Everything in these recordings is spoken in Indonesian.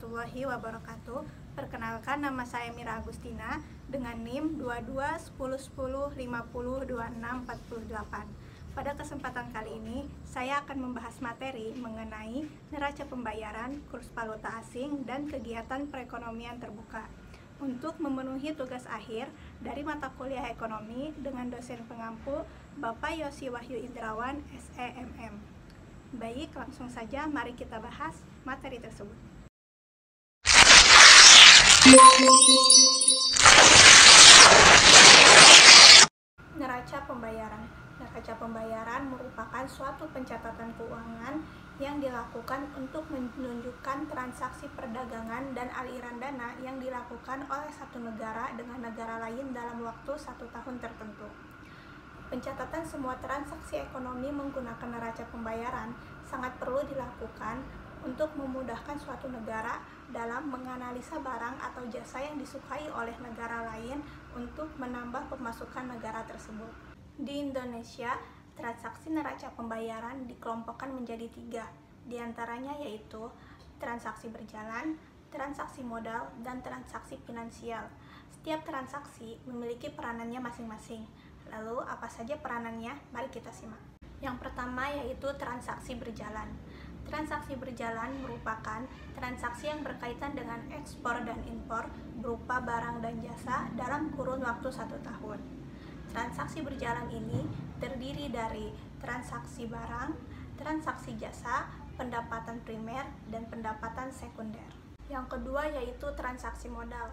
warahmatullahi wabarakatuh. Perkenalkan, nama saya Mira Agustina dengan NIM 221010502648. Pada kesempatan kali ini, saya akan membahas materi mengenai neraca pembayaran, kurs valuta asing, dan kegiatan perekonomian terbuka. Untuk memenuhi tugas akhir dari mata kuliah ekonomi dengan dosen pengampu Bapak Yosi Wahyu Indrawan, SEMM. Baik, langsung saja mari kita bahas materi tersebut. Neraca pembayaran. Neraca pembayaran merupakan suatu pencatatan keuangan yang dilakukan untuk menunjukkan transaksi perdagangan dan aliran dana yang dilakukan oleh satu negara dengan negara lain dalam waktu 1 tahun tertentu. Pencatatan semua transaksi ekonomi menggunakan neraca pembayaran sangat perlu dilakukan untuk memudahkan suatu negara dalam menganalisa barang atau jasa yang disukai oleh negara lain untuk menambah pemasukan negara tersebut. Di Indonesia, transaksi neraca pembayaran dikelompokkan menjadi 3, diantaranya yaitu transaksi berjalan, transaksi modal, dan transaksi finansial. Setiap transaksi memiliki peranannya masing-masing. Lalu, apa saja peranannya? Mari kita simak. Yang pertama yaitu transaksi berjalan. Transaksi berjalan merupakan transaksi yang berkaitan dengan ekspor dan impor berupa barang dan jasa dalam kurun waktu 1 tahun. Transaksi berjalan ini terdiri dari transaksi barang, transaksi jasa, pendapatan primer, dan pendapatan sekunder. Yang kedua yaitu transaksi modal.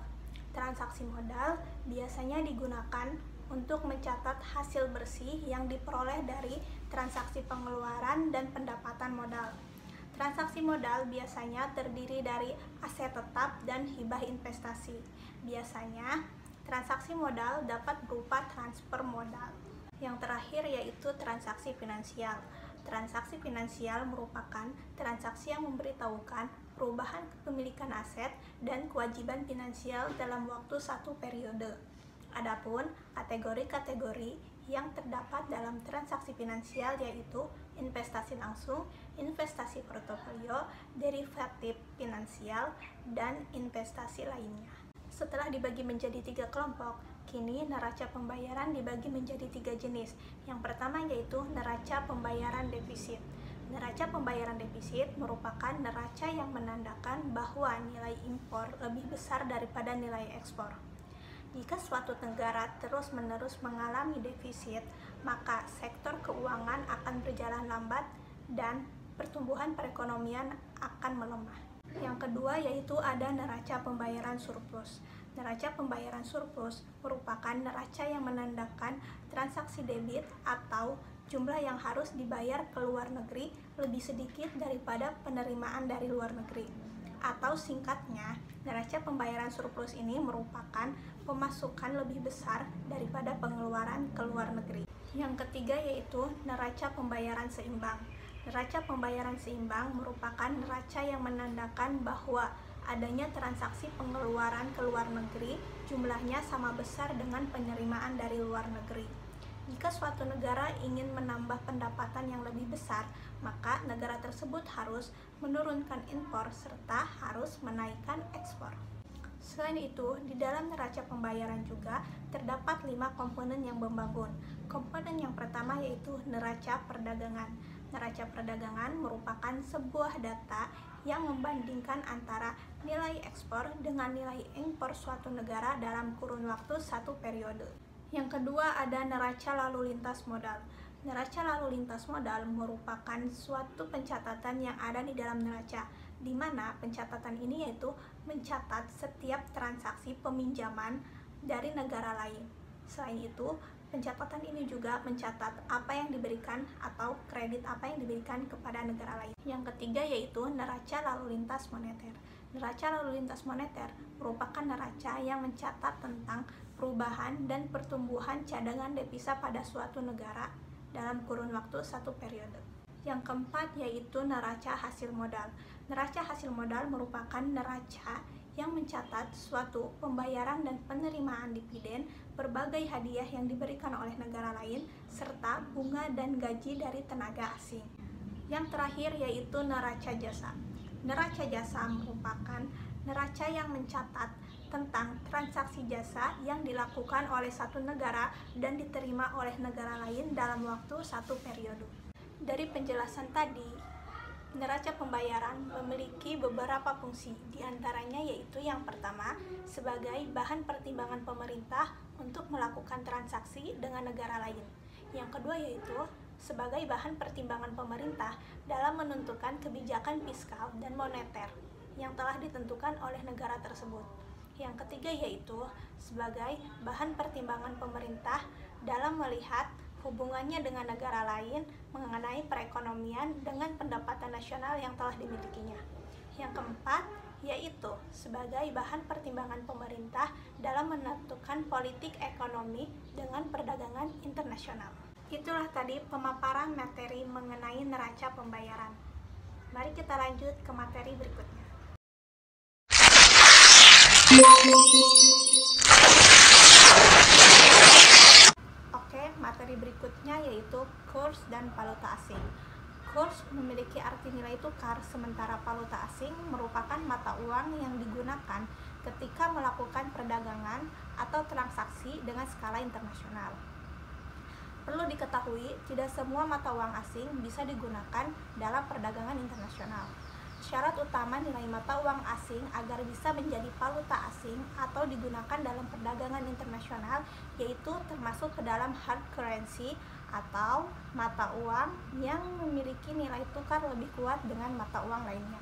Transaksi modal biasanya digunakan untuk mencatat hasil bersih yang diperoleh dari transaksi pengeluaran dan pendapatan modal. Transaksi modal biasanya terdiri dari aset tetap dan hibah investasi. Biasanya, transaksi modal dapat berupa transfer modal. Yang terakhir yaitu transaksi finansial. Transaksi finansial merupakan transaksi yang memberitahukan perubahan kepemilikan aset dan kewajiban finansial dalam waktu 1 periode. Adapun kategori-kategori yang terdapat dalam transaksi finansial yaitu investasi langsung, investasi portofolio, derivatif finansial, dan investasi lainnya. Setelah dibagi menjadi 3 kelompok, kini neraca pembayaran dibagi menjadi 3 jenis. Yang pertama yaitu neraca pembayaran defisit. Neraca pembayaran defisit merupakan neraca yang menandakan bahwa nilai impor lebih besar daripada nilai ekspor. Jika suatu negara terus-menerus mengalami defisit, maka sektor keuangan akan berjalan lambat dan pertumbuhan perekonomian akan melemah. Yang kedua yaitu ada neraca pembayaran surplus. Neraca pembayaran surplus merupakan neraca yang menandakan transaksi debit atau jumlah yang harus dibayar ke luar negeri lebih sedikit daripada penerimaan dari luar negeri. Atau singkatnya, neraca pembayaran surplus ini merupakan pemasukan lebih besar daripada pengeluaran ke luar negeri. Yang ketiga yaitu neraca pembayaran seimbang. Neraca pembayaran seimbang merupakan neraca yang menandakan bahwa adanya transaksi pengeluaran ke luar negeri jumlahnya sama besar dengan penerimaan dari luar negeri. Jika suatu negara ingin menambah pendapatan yang lebih besar, maka negara tersebut harus menurunkan impor serta harus menaikkan ekspor. Selain itu, di dalam neraca pembayaran juga terdapat 5 komponen yang membangun. Komponen yang pertama yaitu neraca perdagangan. Neraca perdagangan merupakan sebuah data yang membandingkan antara nilai ekspor dengan nilai impor suatu negara dalam kurun waktu 1 periode. Yang kedua ada neraca lalu lintas modal. Neraca lalu lintas modal merupakan suatu pencatatan yang ada di dalam neraca, di mana pencatatan ini yaitu mencatat setiap transaksi peminjaman dari negara lain. Selain itu, pencatatan ini juga mencatat apa yang diberikan atau kredit apa yang diberikan kepada negara lain. Yang ketiga yaitu neraca lalu lintas moneter. Neraca lalu lintas moneter merupakan neraca yang mencatat tentang perubahan dan pertumbuhan cadangan devisa pada suatu negara dalam kurun waktu 1 periode. Yang keempat yaitu neraca hasil modal. Neraca hasil modal merupakan neraca yang mencatat suatu pembayaran dan penerimaan dividen, berbagai hadiah yang diberikan oleh negara lain, serta bunga dan gaji dari tenaga asing. Yang terakhir yaitu neraca jasa. Neraca jasa merupakan neraca yang mencatat tentang transaksi jasa yang dilakukan oleh satu negara dan diterima oleh negara lain dalam waktu satu periode. Dari penjelasan tadi, neraca pembayaran memiliki beberapa fungsi, diantaranya yaitu yang pertama, sebagai bahan pertimbangan pemerintah untuk melakukan transaksi dengan negara lain. Yang kedua yaitu sebagai bahan pertimbangan pemerintah dalam menentukan kebijakan fiskal dan moneter yang telah ditentukan oleh negara tersebut. Yang ketiga yaitu sebagai bahan pertimbangan pemerintah dalam melihat hubungannya dengan negara lain mengenai perekonomian dengan pendapatan nasional yang telah dimilikinya. Yang keempat yaitu sebagai bahan pertimbangan pemerintah dalam menentukan politik ekonomi dengan perdagangan internasional. Itulah tadi pemaparan materi mengenai neraca pembayaran. Mari kita lanjut ke materi berikutnya. Oke, materi berikutnya yaitu kurs dan valuta asing. Kurs memiliki arti nilai tukar, sementara valuta asing merupakan mata uang yang digunakan ketika melakukan perdagangan atau transaksi dengan skala internasional. Perlu diketahui, tidak semua mata uang asing bisa digunakan dalam perdagangan internasional. Syarat utama nilai mata uang asing agar bisa menjadi valuta asing atau digunakan dalam perdagangan internasional yaitu termasuk ke dalam hard currency atau mata uang yang memiliki nilai tukar lebih kuat dengan mata uang lainnya.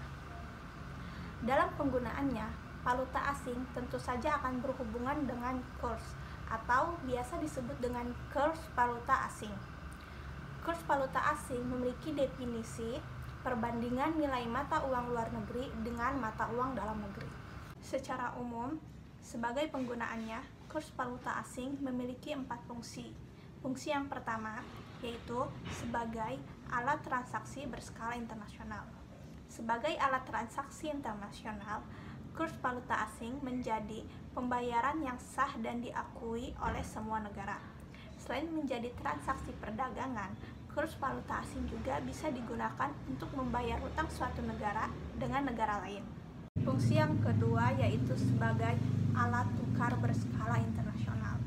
Dalam penggunaannya, valuta asing tentu saja akan berhubungan dengan kurs atau biasa disebut dengan kurs valuta asing. Kurs valuta asing memiliki definisi perbandingan nilai mata uang luar negeri dengan mata uang dalam negeri. Secara umum, sebagai penggunaannya, kurs valuta asing memiliki 4 fungsi. Fungsi yang pertama yaitu sebagai alat transaksi berskala internasional. Sebagai alat transaksi internasional, kurs valuta asing menjadi pembayaran yang sah dan diakui oleh semua negara. Selain menjadi transaksi perdagangan, kurs valuta asing juga bisa digunakan untuk membayar hutang suatu negara dengan negara lain. Fungsi yang kedua yaitu sebagai alat tukar berskala internasional.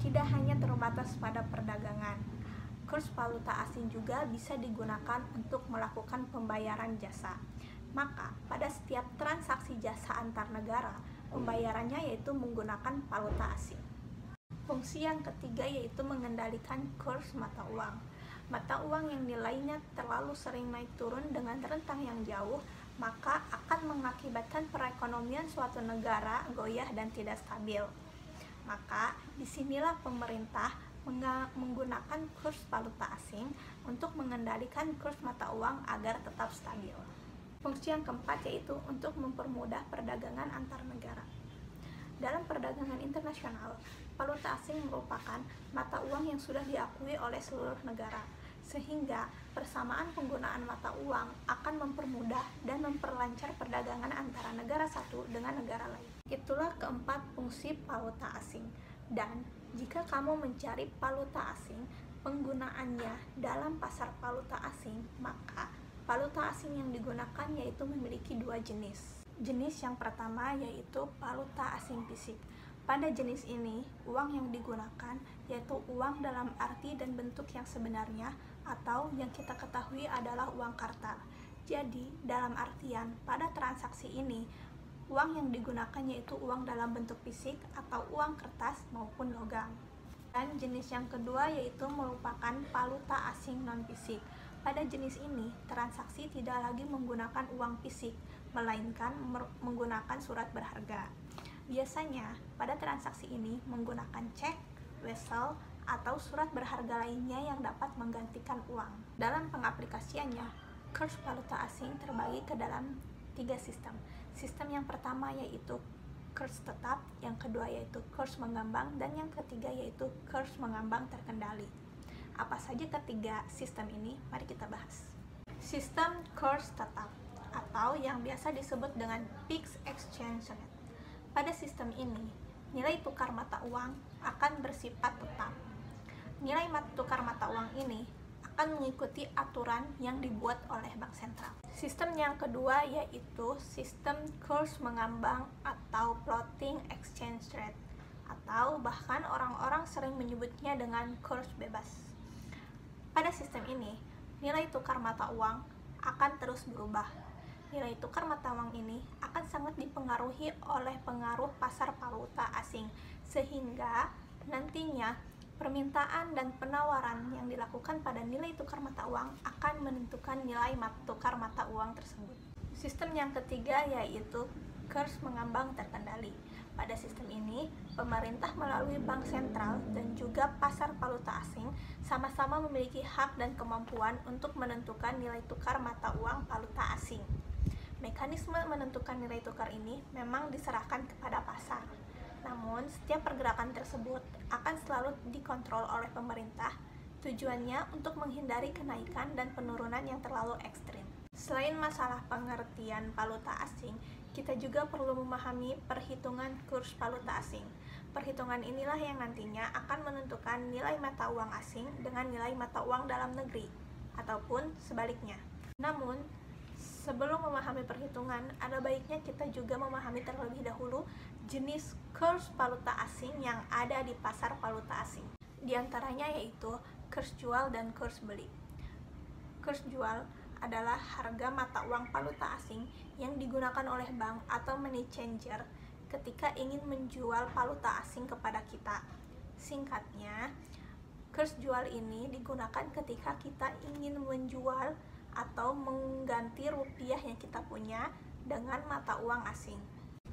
Tidak hanya terbatas pada perdagangan, kurs valuta asing juga bisa digunakan untuk melakukan pembayaran jasa. Maka, pada setiap transaksi jasa antar negara, pembayarannya yaitu menggunakan valuta asing. Fungsi yang ketiga yaitu mengendalikan kurs mata uang. Mata uang yang nilainya terlalu sering naik turun dengan rentang yang jauh, maka akan mengakibatkan perekonomian suatu negara goyah dan tidak stabil. Maka, disinilah pemerintah menggunakan kurs valuta asing untuk mengendalikan kurs mata uang agar tetap stabil. Fungsi yang keempat yaitu untuk mempermudah perdagangan antar negara. Dalam perdagangan internasional, valuta asing merupakan mata uang yang sudah diakui oleh seluruh negara, sehingga persamaan penggunaan mata uang akan mempermudah dan memperlancar perdagangan antara negara satu dengan negara lain. Itulah keempat fungsi valuta asing. Dan jika kamu mencari valuta asing, penggunaannya dalam pasar valuta asing, maka valuta asing yang digunakan yaitu memiliki 2 jenis. Jenis yang pertama yaitu valuta asing fisik. Pada jenis ini, uang yang digunakan yaitu uang dalam arti dan bentuk yang sebenarnya atau yang kita ketahui adalah uang kartal. Jadi, dalam artian pada transaksi ini, uang yang digunakan yaitu uang dalam bentuk fisik atau uang kertas maupun logam. Dan jenis yang kedua yaitu merupakan valuta asing non-fisik. Pada jenis ini, transaksi tidak lagi menggunakan uang fisik, melainkan menggunakan surat berharga. Biasanya, pada transaksi ini menggunakan cek, wesel, atau surat berharga lainnya yang dapat menggantikan uang. Dalam pengaplikasiannya, kurs valuta asing terbagi ke dalam 3 sistem. Sistem yang pertama yaitu kurs tetap, yang kedua yaitu kurs mengambang, dan yang ketiga yaitu kurs mengambang terkendali. Apa saja ketiga sistem ini? Mari kita bahas. Sistem kurs tetap atau yang biasa disebut dengan fixed exchange rate. Pada sistem ini, nilai tukar mata uang akan bersifat tetap. Nilai tukar mata uang ini akan mengikuti aturan yang dibuat oleh bank sentral. Sistem yang kedua yaitu sistem kurs mengambang atau floating exchange rate, atau bahkan orang-orang sering menyebutnya dengan kurs bebas. Pada sistem ini, nilai tukar mata uang akan terus berubah. Nilai tukar mata uang ini akan sangat dipengaruhi oleh pengaruh pasar valuta asing, sehingga nantinya permintaan dan penawaran yang dilakukan pada nilai tukar mata uang akan menentukan nilai tukar mata uang tersebut. Sistem yang ketiga yaitu kurs mengambang terkendali. Pada sistem ini, pemerintah melalui bank sentral dan juga pasar valuta asing sama-sama memiliki hak dan kemampuan untuk menentukan nilai tukar mata uang valuta asing. Mekanisme menentukan nilai tukar ini memang diserahkan kepada pasar. Namun, setiap pergerakan tersebut akan selalu dikontrol oleh pemerintah, tujuannya untuk menghindari kenaikan dan penurunan yang terlalu ekstrim. Selain masalah pengertian valuta asing, kita juga perlu memahami perhitungan kurs valuta asing. Perhitungan inilah yang nantinya akan menentukan nilai mata uang asing dengan nilai mata uang dalam negeri, ataupun sebaliknya. Namun, sebelum memahami perhitungan, ada baiknya kita juga memahami terlebih dahulu jenis kurs valuta asing yang ada di pasar valuta asing. Di antaranya yaitu kurs jual dan kurs beli. Kurs jual adalah harga mata uang valuta asing yang digunakan oleh bank atau money changer ketika ingin menjual valuta asing kepada kita. Singkatnya, kurs jual ini digunakan ketika kita ingin menjual atau mengganti rupiah yang kita punya dengan mata uang asing.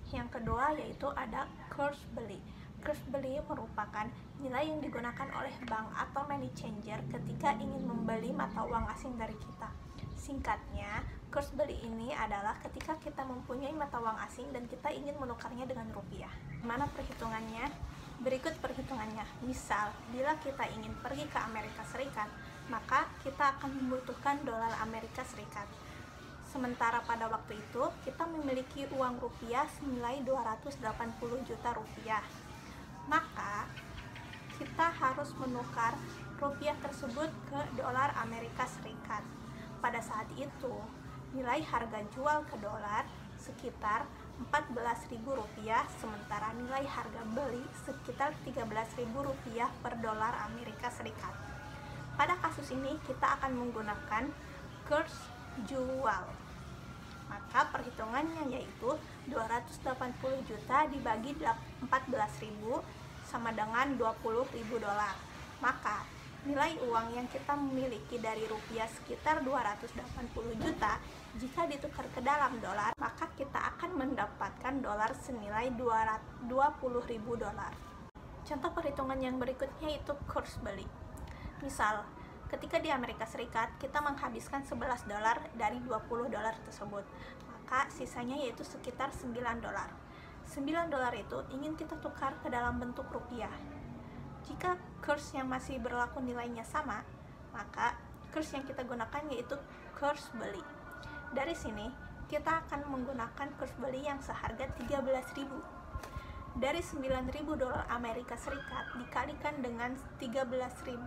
Yang kedua yaitu ada kurs beli. Kurs beli merupakan nilai yang digunakan oleh bank atau money changer ketika ingin membeli mata uang asing dari kita. Singkatnya, kurs beli ini adalah ketika kita mempunyai mata uang asing dan kita ingin menukarnya dengan rupiah. Mana perhitungannya? Berikut perhitungannya. Misal, bila kita ingin pergi ke Amerika Serikat, maka kita akan membutuhkan dolar Amerika Serikat. Sementara pada waktu itu, kita memiliki uang rupiah senilai 280 juta rupiah. Maka, kita harus menukar rupiah tersebut ke dolar Amerika Serikat. Pada saat itu, nilai harga jual ke dolar sekitar 14.000 rupiah, sementara nilai harga beli sekitar 13.000 rupiah per dolar Amerika Serikat. Pada kasus ini, kita akan menggunakan kurs jual. Maka perhitungannya yaitu 280 juta dibagi 14.000 sama dengan 20.000 dolar. Maka nilai uang yang kita miliki dari rupiah sekitar 280 juta, jika ditukar ke dalam dolar, maka kita akan mendapatkan dolar senilai 20.000 dolar. Contoh perhitungan yang berikutnya itu kurs beli. Misal, ketika di Amerika Serikat kita menghabiskan 11 dolar dari 20 dolar tersebut, maka sisanya yaitu sekitar 9 dolar. 9 dolar itu ingin kita tukar ke dalam bentuk rupiah. Jika kurs yang masih berlaku nilainya sama, maka kurs yang kita gunakan yaitu kurs beli. Dari sini, kita akan menggunakan kurs beli yang seharga 13.000. Dari 9.000 dolar Amerika Serikat dikalikan dengan 13.000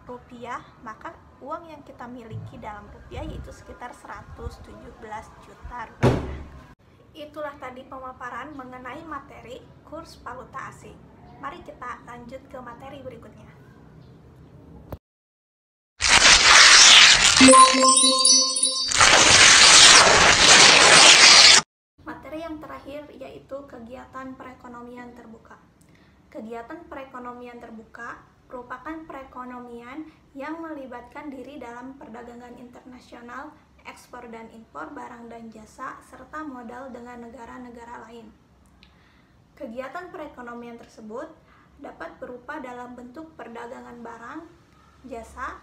rupiah, maka uang yang kita miliki dalam rupiah yaitu sekitar 117 juta rupiah. Itulah tadi pemaparan mengenai materi kurs valuta asing. Mari kita lanjut ke materi berikutnya. Materi yang terakhir yaitu kegiatan perekonomian terbuka. Kegiatan perekonomian terbuka merupakan perekonomian yang melibatkan diri dalam perdagangan internasional, ekspor dan impor barang dan jasa, serta modal dengan negara-negara lain. Kegiatan perekonomian tersebut dapat berupa dalam bentuk perdagangan barang, jasa,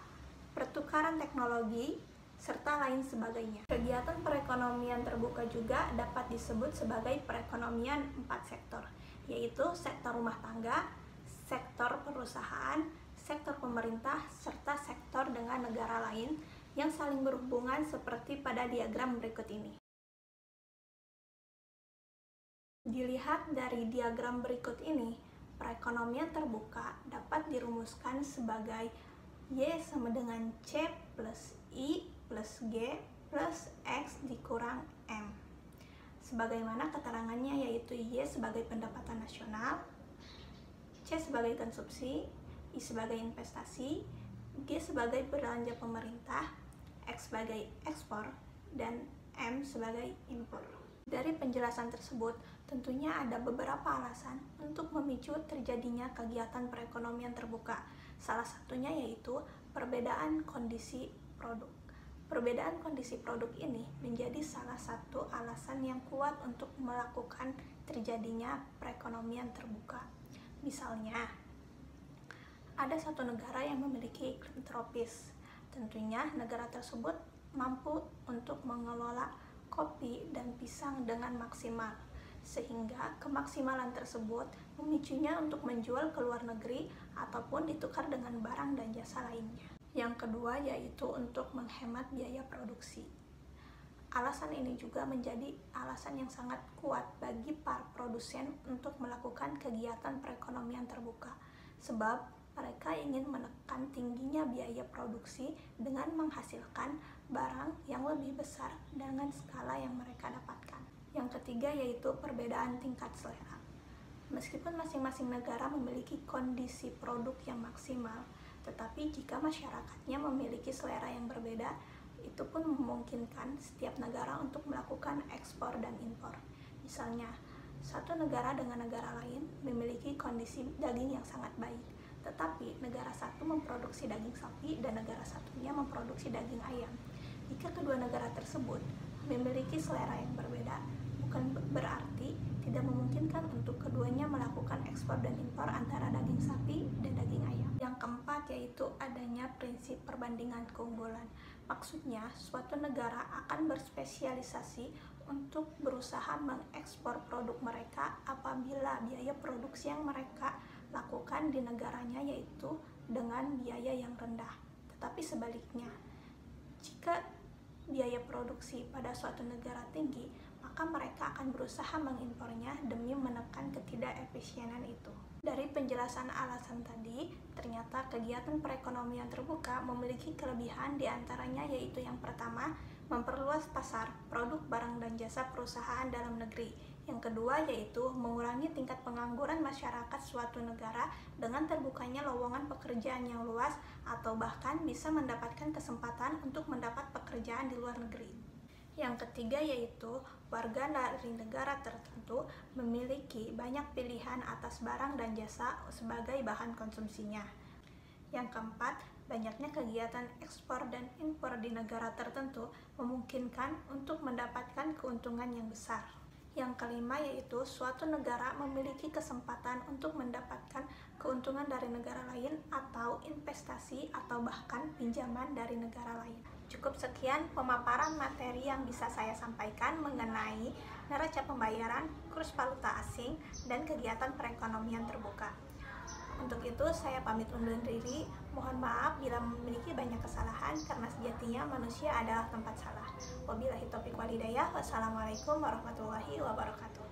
pertukaran teknologi, serta lain sebagainya. Kegiatan perekonomian terbuka juga dapat disebut sebagai perekonomian 4 sektor, yaitu sektor rumah tangga, sektor perusahaan, sektor pemerintah, serta sektor dengan negara lain yang saling berhubungan seperti pada diagram berikut ini. Dilihat dari diagram berikut ini, perekonomian terbuka dapat dirumuskan sebagai Y sama dengan C plus I plus G plus X dikurang M. Sebagaimana keterangannya, yaitu Y sebagai pendapatan nasional, C sebagai konsumsi, I sebagai investasi, G sebagai belanja pemerintah, X sebagai ekspor, dan M sebagai impor. Dari penjelasan tersebut, tentunya ada beberapa alasan untuk memicu terjadinya kegiatan perekonomian terbuka. Salah satunya yaitu perbedaan kondisi produk. Perbedaan kondisi produk ini menjadi salah satu alasan yang kuat untuk melakukan terjadinya perekonomian terbuka. Misalnya, ada satu negara yang memiliki iklim tropis. Tentunya negara tersebut mampu untuk mengelola kopi dan pisang dengan maksimal, sehingga kemaksimalan tersebut memicunya untuk menjual ke luar negeri ataupun ditukar dengan barang dan jasa lainnya. Yang kedua yaitu untuk menghemat biaya produksi. Alasan ini juga menjadi alasan yang sangat kuat bagi para produsen untuk melakukan kegiatan perekonomian terbuka, sebab mereka ingin menekan tingginya biaya produksi dengan menghasilkan barang yang lebih besar dengan skala yang mereka dapatkan. Yang ketiga yaitu perbedaan tingkat selera. Meskipun masing-masing negara memiliki kondisi produk yang maksimal, tetapi jika masyarakatnya memiliki selera yang berbeda, itu pun memungkinkan setiap negara untuk melakukan ekspor dan impor. Misalnya, satu negara dengan negara lain memiliki kondisi daging yang sangat baik, tetapi negara satu memproduksi daging sapi dan negara satunya memproduksi daging ayam. Jika kedua negara tersebut memiliki selera yang berbeda, bukan berarti tidak memungkinkan untuk keduanya melakukan ekspor dan impor antara daging sapi dan daging ayam. Yang keempat yaitu adanya prinsip perbandingan keunggulan. Maksudnya, suatu negara akan berspesialisasi untuk berusaha mengekspor produk mereka apabila biaya produksi yang mereka lakukan di negaranya yaitu dengan biaya yang rendah. Tetapi sebaliknya, jika biaya produksi pada suatu negara tinggi, maka mereka akan berusaha mengimpornya demi menekan ketidakefisienan itu. Dari penjelasan alasan tadi, ternyata kegiatan perekonomian terbuka memiliki kelebihan diantaranya yaitu yang pertama, memperluas pasar produk barang dan jasa perusahaan dalam negeri. Yang kedua yaitu mengurangi tingkat pengangguran masyarakat suatu negara dengan terbukanya lowongan pekerjaan yang luas atau bahkan bisa mendapatkan kesempatan untuk mendapat pekerjaan di luar negeri. Yang ketiga yaitu warga dari negara tertentu memiliki banyak pilihan atas barang dan jasa sebagai bahan konsumsinya. Yang keempat, banyaknya kegiatan ekspor dan impor di negara tertentu memungkinkan untuk mendapatkan keuntungan yang besar. Yang kelima yaitu suatu negara memiliki kesempatan untuk mendapatkan keuntungan dari negara lain atau investasi atau bahkan pinjaman dari negara lain. Cukup sekian pemaparan materi yang bisa saya sampaikan mengenai neraca pembayaran, kurs valuta asing, dan kegiatan perekonomian terbuka. Untuk itu saya pamit undur diri. Mohon maaf bila memiliki banyak kesalahan karena sejatinya manusia adalah tempat salah. Wabillahi taufiq wal hidayah. Wassalamualaikum warahmatullahi wabarakatuh.